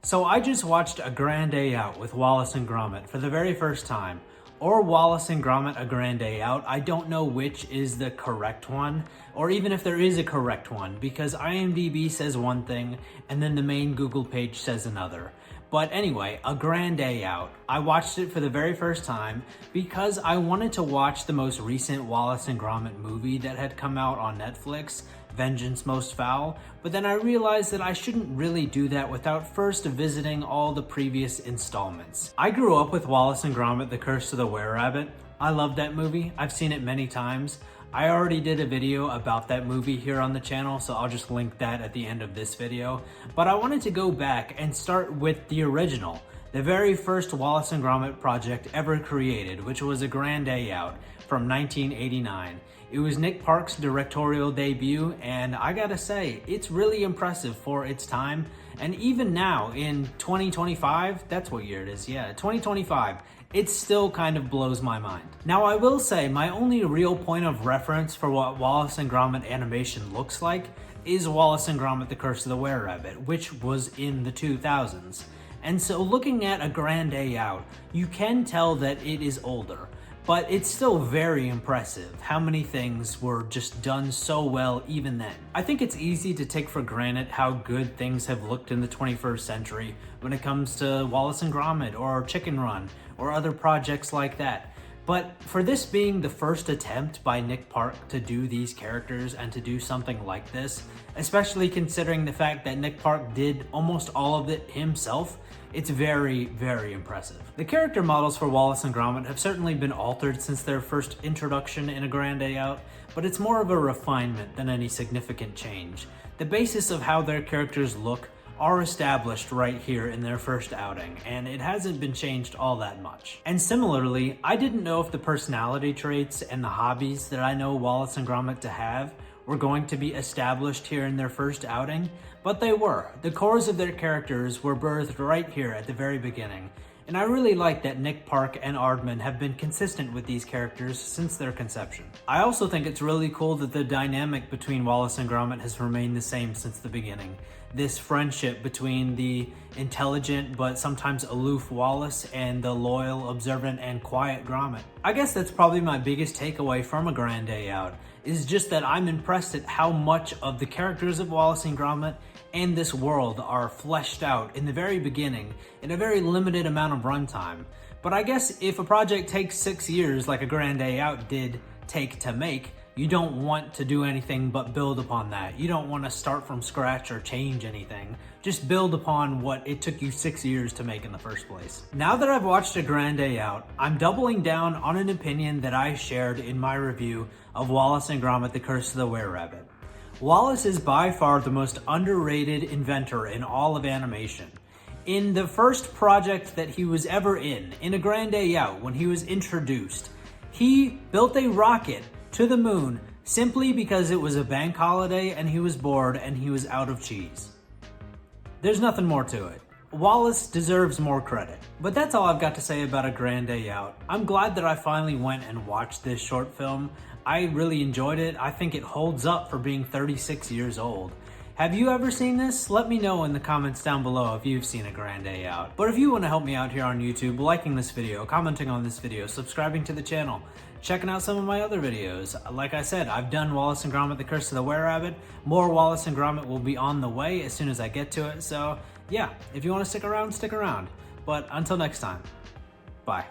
So I just watched A Grand Day Out with Wallace and Gromit for the very first time. Or Wallace and Gromit A Grand Day Out. I don't know which is the correct one, or even if there is a correct one, because IMDb says one thing and then the main Google page says another. But anyway, A Grand Day Out. I watched it for the very first time because I wanted to watch the most recent Wallace and Gromit movie that had come out on Netflix, Vengeance Most Foul, but then I realized that I shouldn't really do that without first visiting all the previous installments. I grew up with Wallace and Gromit: The Curse of the Were-Rabbit. I love that movie. I've seen it many times. I already did a video about that movie here on the channel, so I'll just link that at the end of this video. But I wanted to go back and start with the original, the very first Wallace and Gromit project ever created, which was A Grand Day Out from 1989. It was Nick Park's directorial debut, and I gotta say, it's really impressive for its time. And even now, in 2025, that's what year it is, yeah, 2025, it still kind of blows my mind. Now, I will say, my only real point of reference for what Wallace and Gromit animation looks like is Wallace and Gromit: The Curse of the Were-Rabbit, which was in the 2000s. And so looking at A Grand Day Out, you can tell that it is older, but it's still very impressive how many things were just done so well even then. I think it's easy to take for granted how good things have looked in the 21st century when it comes to Wallace and Gromit or Chicken Run or other projects like that. But for this being the first attempt by Nick Park to do these characters and to do something like this, especially considering the fact that Nick Park did almost all of it himself, it's very, very impressive. The character models for Wallace and Gromit have certainly been altered since their first introduction in A Grand Day Out, but it's more of a refinement than any significant change. The basis of how their characters look are established right here in their first outing, and it hasn't been changed all that much. And similarly, I didn't know if the personality traits and the hobbies that I know Wallace and Gromit to have were going to be established here in their first outing, but they were. The cores of their characters were birthed right here at the very beginning, and I really like that Nick Park and Aardman have been consistent with these characters since their conception. I also think it's really cool that the dynamic between Wallace and Gromit has remained the same since the beginning. This friendship between the intelligent but sometimes aloof Wallace and the loyal, observant, and quiet Gromit. I guess that's probably my biggest takeaway from A Grand Day Out, is just that I'm impressed at how much of the characters of Wallace and Gromit and this world are fleshed out in the very beginning in a very limited amount of runtime. But I guess if a project takes 6 years like A Grand Day Out did take to make, you don't want to do anything but build upon that. You don't want to start from scratch or change anything. Just build upon what it took you 6 years to make in the first place. Now that I've watched A Grand Day Out, I'm doubling down on an opinion that I shared in my review of Wallace and Gromit: The Curse of the Were-Rabbit. Wallace is by far the most underrated inventor in all of animation. In the first project that he was ever in A Grand Day Out, when he was introduced, he built a rocket to the moon simply because it was a bank holiday and he was bored and he was out of cheese. There's nothing more to it. Wallace deserves more credit. But that's all I've got to say about A Grand Day Out. I'm glad that I finally went and watched this short film. I really enjoyed it. I think it holds up for being 36 years old. Have you ever seen this? Let me know in the comments down below if you've seen A Grand Day Out. But if you want to help me out here on YouTube, liking this video, commenting on this video, subscribing to the channel, checking out some of my other videos. Like I said, I've done Wallace and Gromit: The Curse of the Were-Rabbit. More Wallace and Gromit will be on the way as soon as I get to it. So yeah, if you want to stick around, stick around. But until next time, bye.